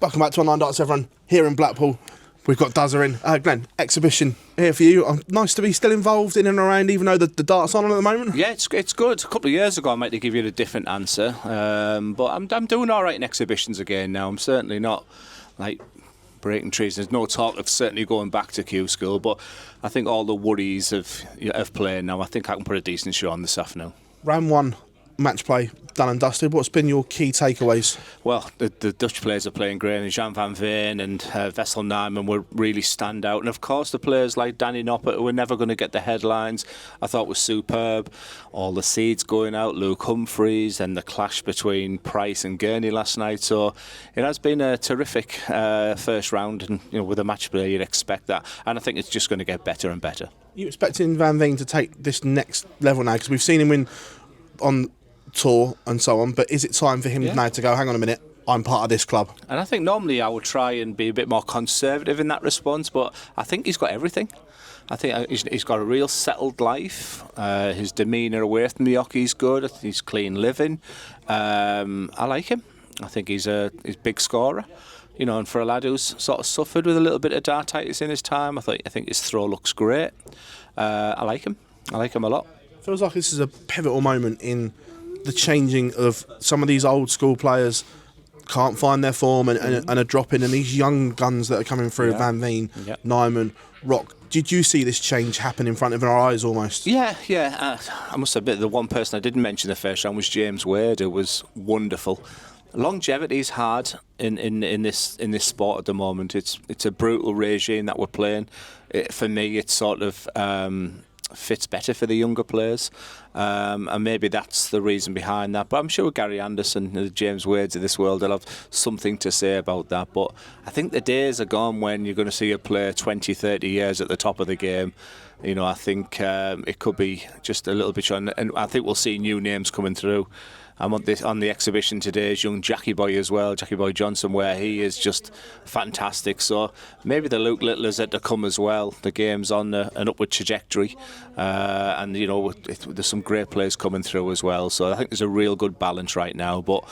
Welcome back to Online Darts, everyone. Here in Blackpool, we've got Duzzer in. Glenn, exhibition here for you. Nice to be still involved in and around, even though the dart's on at the moment. Yeah, it's good. A couple of years ago, I might have given you a different answer, but I'm doing all right in exhibitions again now. I'm certainly not like breaking trees. There's no talk of certainly going back to Q school, but I think all the worries of playing now, I think I can put a decent show on this afternoon. Round one, match play, done and dusted. What's been your key takeaways? Well, the Dutch players are playing great, and Jan van Veen and Wessel Nijman were really stand out. And of course, the players like Danny Noppert, who were never going to get the headlines, I thought was superb. All the seeds going out, Luke Humphreys, and the clash between Price and Gurney last night. So it has been a terrific first round, and with a match play, you'd expect that. And I think it's just going to get better and better. Are you expecting Van Veen to take this next level now? Because we've seen him win on tour and so on, but is it time for him now to go, hang on a minute, I'm part of this club? And I think normally I would try and be a bit more conservative in that response, but I think he's got everything. I think he's got a real settled life. His demeanour away from the hockey's good. He's clean living. I like him. I think he's a big scorer. And for a lad who's sort of suffered with a little bit of dartitis in his time, I think his throw looks great. I like him. I like him a lot. Feels like this is a pivotal moment in the changing of some of these old school players can't find their form and are dropping, and these young guns that are coming through, Van Veen, Nijman, Rock. Did you see this change happen in front of our eyes almost? Yeah. I must admit, the one person I didn't mention the first round was James Wade, who was wonderful. Longevity is hard in this sport at the moment. It's a brutal regime that we're playing. For me, it's sort of fits better for the younger players, and maybe that's the reason behind that. But I'm sure Gary Anderson, the James Wades of this world, will have something to say about that. But I think the days are gone when you're going to see a player 20, 30 years at the top of the game. I think it could be just a little bit short, and I think we'll see new names coming through. I'm on the exhibition today is young Jackie Boy as well, Jackie Boy Johnson, where he is just fantastic. So maybe the Luke Littlers are to come as well. The game's on an upward trajectory, and there's some great players coming through as well. So I think there's a real good balance right now. But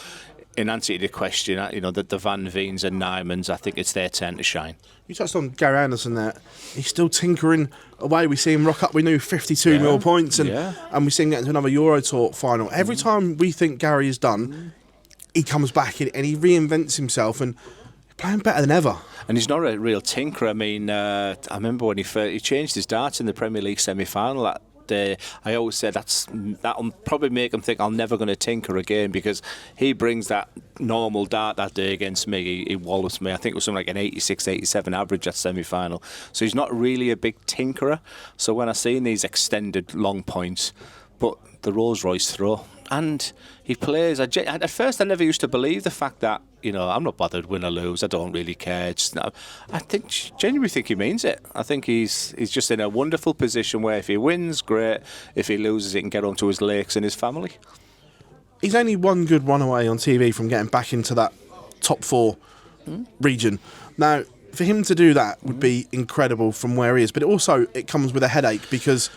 in answer to the question, the Van Veens and Nijmans, I think it's their turn to shine. You touched on Gary Anderson there. He's still tinkering away. We see him rock up. We knew 52 mil points, and we see him get into another Euro Tour final. Every time we think Gary is done, he comes back and he reinvents himself and he's playing better than ever. And he's not a real tinker. I mean, I remember when he changed his darts in the Premier League semi-final that day. I always said that'll probably make him think I'm never going to tinker again, because he brings that normal dart that day against me. He wallows me. I think it was something like an 86, 87 average that semi-final. So he's not really a big tinkerer. So when I see these extended long points, but the Rolls Royce throw, and he plays. At first, I never used to believe the fact that I'm not bothered win or lose. I don't really care. I genuinely think he means it. I think he's just in a wonderful position where if he wins, great. If he loses, he can get onto his lakes and his family. He's only one good one away on TV from getting back into that top four region. Now, for him to do that would be incredible from where he is, but it comes with a headache, because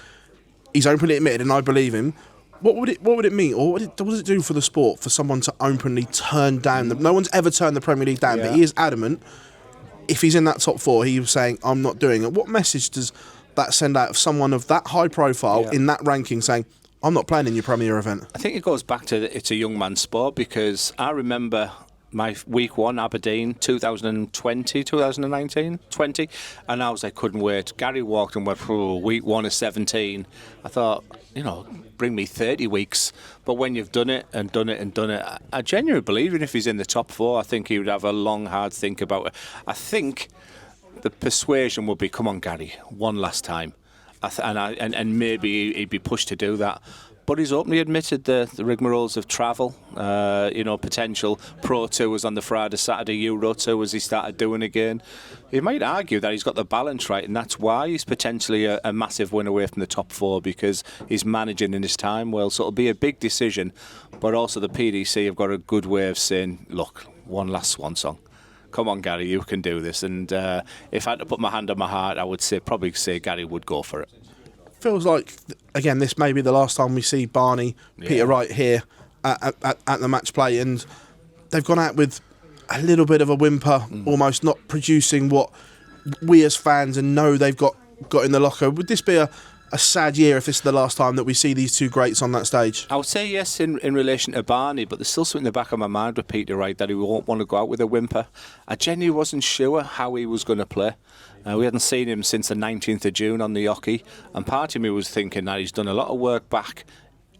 he's openly admitted, and I believe him. What would it mean, or what does it do for the sport for someone to openly turn down? No one's ever turned the Premier League down, but he is adamant. If he's in that top four, he was saying, I'm not doing it. What message does that send out of someone of that high profile in that ranking saying, I'm not playing in your Premier event? I think it goes back to it's a young man's sport, because I remember my week one, Aberdeen, 2020, 2019, 20, and I was like, couldn't wait. Gary walked and went, week one of 17. I thought, bring me 30 weeks. But when you've done it, I genuinely believe, even if he's in the top four, I think he would have a long, hard think about it. I think the persuasion would be, come on, Gary, one last time. And maybe he'd be pushed to do that. But he's openly admitted the rigmaroles of travel, potential Pro Tours on the Friday, Saturday Euro Tours he started doing again. You might argue that he's got the balance right, and that's why he's potentially a massive win away from the top four, because he's managing in his time well. So it'll be a big decision, but also the PDC have got a good way of saying, look, one last swan song. Come on, Gary, you can do this. And if I had to put my hand on my heart, I would probably say Gary would go for it. Feels like, again, this may be the last time we see Barney, Peter Wright here at the match play, and they've gone out with a little bit of a whimper, almost not producing what we as fans and know they've got in the locker. Would this be a sad year if this is the last time that we see these two greats on that stage? I would say yes in relation to Barney, but there's still something in the back of my mind with Peter Wright that he won't want to go out with a whimper. I genuinely wasn't sure how he was going to play. We hadn't seen him since the 19th of June on the hockey, and part of me was thinking that he's done a lot of work back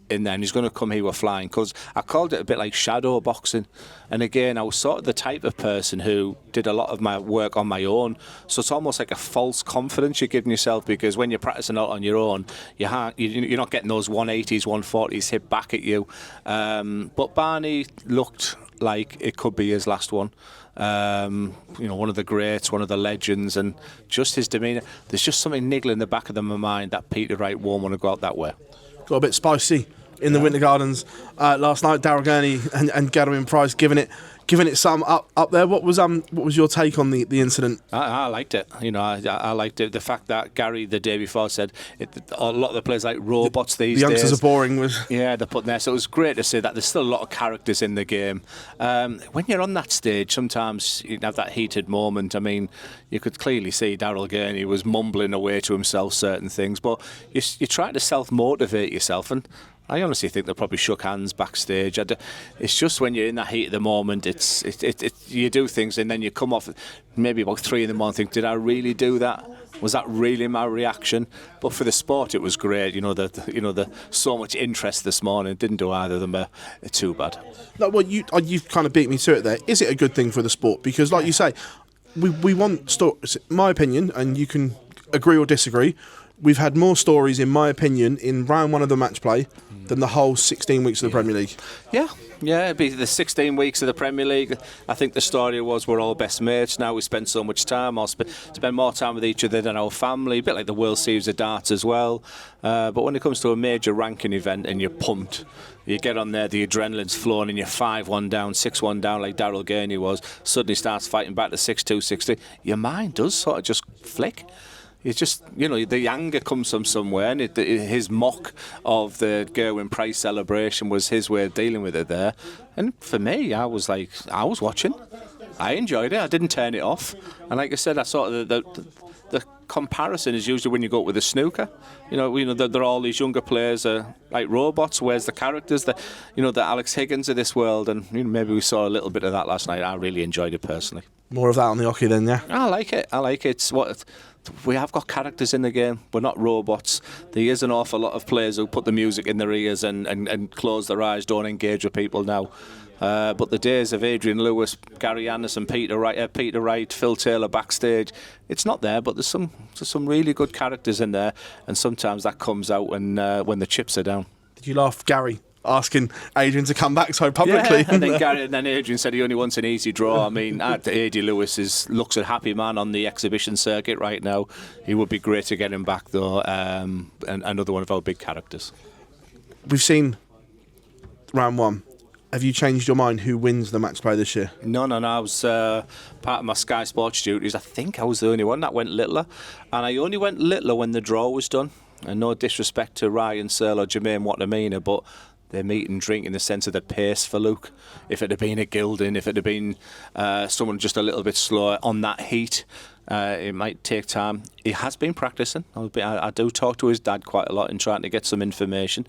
in there and he's going to come here with flying, because I called it a bit like shadow boxing. And again, I was sort of the type of person who did a lot of my work on my own, so it's almost like a false confidence you're giving yourself, because when you're practicing out on your own, you're not getting those 180s, 140s hit back at you. But Barney looked like it could be his last one. One of the greats, one of the legends, and just his demeanour. There's just something niggling in the back of my mind that Peter Wright won't want to go out that way. Got a bit spicy in the Winter Gardens last night. Daryl Gurney and Gwyn Price giving it some up there. What was your take on the incident? I liked it. I liked it. The fact that Gary the day before said a lot of the players like robots these days. The youngsters are boring. They're putting there. So it was great to see that there's still a lot of characters in the game. When you're on that stage, sometimes you have that heated moment. I mean, you could clearly see Daryl Gurney was mumbling away to himself certain things, but you're trying to self-motivate yourself, and I honestly think they probably shook hands backstage. It's just when you're in that heat of the moment, you do things and then you come off maybe about 3 a.m. think, did I really do that? Was that really my reaction? But for the sport, it was great. The so much interest this morning. Didn't do either of them too bad. No, well, you've kind of beat me to it there. Is it a good thing for the sport? Because, like you say, we want stories. My opinion, and you can agree or disagree. We've had more stories, in my opinion, in round 1 of the match play than the whole 16 weeks of the Premier League. Yeah, it'd be the 16 weeks of the Premier League. I think the story was we're all best mates now. We spend so much time. I'll spend more time with each other than our family. A bit like the World Series of darts as well. But when it comes to a major ranking event and you're pumped, you get on there, the adrenaline's flowing and you're 5-1 down, 6-1 down like Daryl Gurney was, suddenly starts fighting back to 6-2, 6-3. Your mind does sort of just flick. It's just, the anger comes from somewhere, and his mock of the Gwyn Price celebration was his way of dealing with it there. And for me, I was watching. I enjoyed it. I didn't turn it off. And like I said, I sort of the comparison is usually when you go with the snooker. There are all these younger players like robots. Where's the characters? The Alex Higgins of this world, and maybe we saw a little bit of that last night. I really enjoyed it personally. More of that on the hockey then, yeah. I like it. It's what. We have got characters in the game. We're not robots. There is an awful lot of players who put the music in their ears and close their eyes, don't engage with people now. But the days of Adrian Lewis, Gary Anderson, Peter Wright, Phil Taylor backstage, it's not there. But there's some really good characters in there, and sometimes that comes out when the chips are down. Did you laugh, Gary, asking Adrian to come back so publicly? Yeah, and then Adrian said he only wants an easy draw. I mean, A.D. Lewis looks a happy man on the exhibition circuit right now. He would be great to get him back, though, and another one of our big characters. We've seen round 1. Have you changed your mind who wins the match play this year? No. I was part of my Sky Sports duties. I think I was the only one that went littler. And I only went littler when the draw was done. And no disrespect to Ryan Searle or Jermaine Watnamina, but they meat and drink in the sense of the pace for Luke. If it had been a Gilding, if it had been someone just a little bit slower on that heat, it might take time. He has been practicing. I do talk to his dad quite a lot and trying to get some information.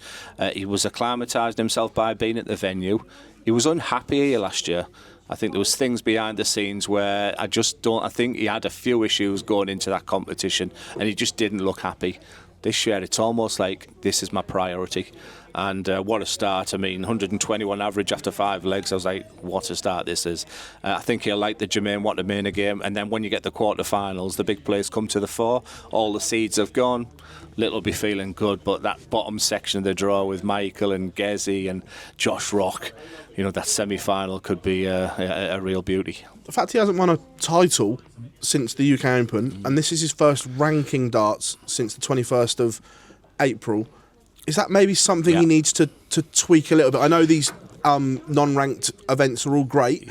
He was acclimatising himself by being at the venue. He was unhappy here last year. I think there was things behind the scenes where I think he had a few issues going into that competition and he just didn't look happy. This year, it's almost like this is my priority. And what a start. I mean, 121 average after 5 legs. I was like, what a start this is. I think he'll like the Jermaine Watnamina game. And then when you get the quarterfinals, the big players come to the fore. All the seeds have gone. Little be feeling good. But that bottom section of the draw with Michael and Gezi and Josh Rock, that semi-final could be a real beauty. The fact he hasn't won a title since the UK Open, and this is his first ranking darts since the 21st of April, is that maybe something he needs to tweak a little bit? I know these non-ranked events are all great,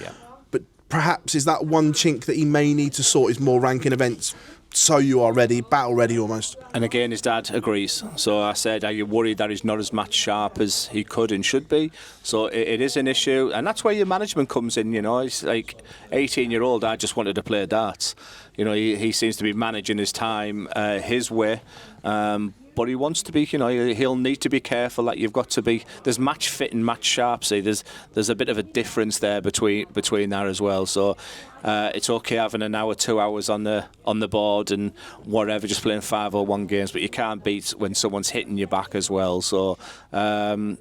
but perhaps is that one chink that he may need to sort, is more ranking events so you are ready, battle ready almost. And again, his dad agrees. So I said, are you worried that he's not as match sharp as he could and should be? So it is an issue, and that's where your management comes in. You know, it's like 18-year-old. I just wanted to play darts. You know, he seems to be managing his time his way. But he wants to be, you know, he'll need to be careful that you've got to be. There's match fit and match sharp. See, there's a bit of a difference there between that as well. So it's okay having an hour, 2 hours on the board and whatever, just playing 5 or 1 games. But you can't beat when someone's hitting your back as well. So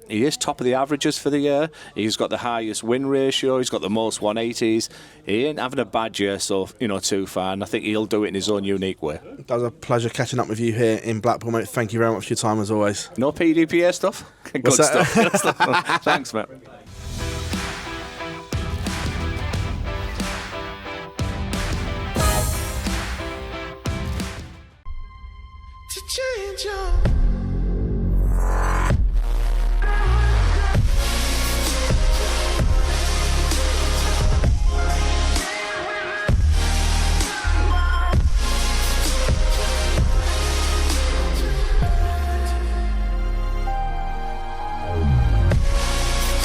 he is top of the averages for the year. He's got the highest win ratio. He's got the most 180s. He ain't having a bad year, so too far. And I think he'll do it in his own unique way. It was a pleasure catching up with you here in Blackpool, mate. Thank you very much for your time as always. No PDPA stuff. Good stuff. Thanks, mate.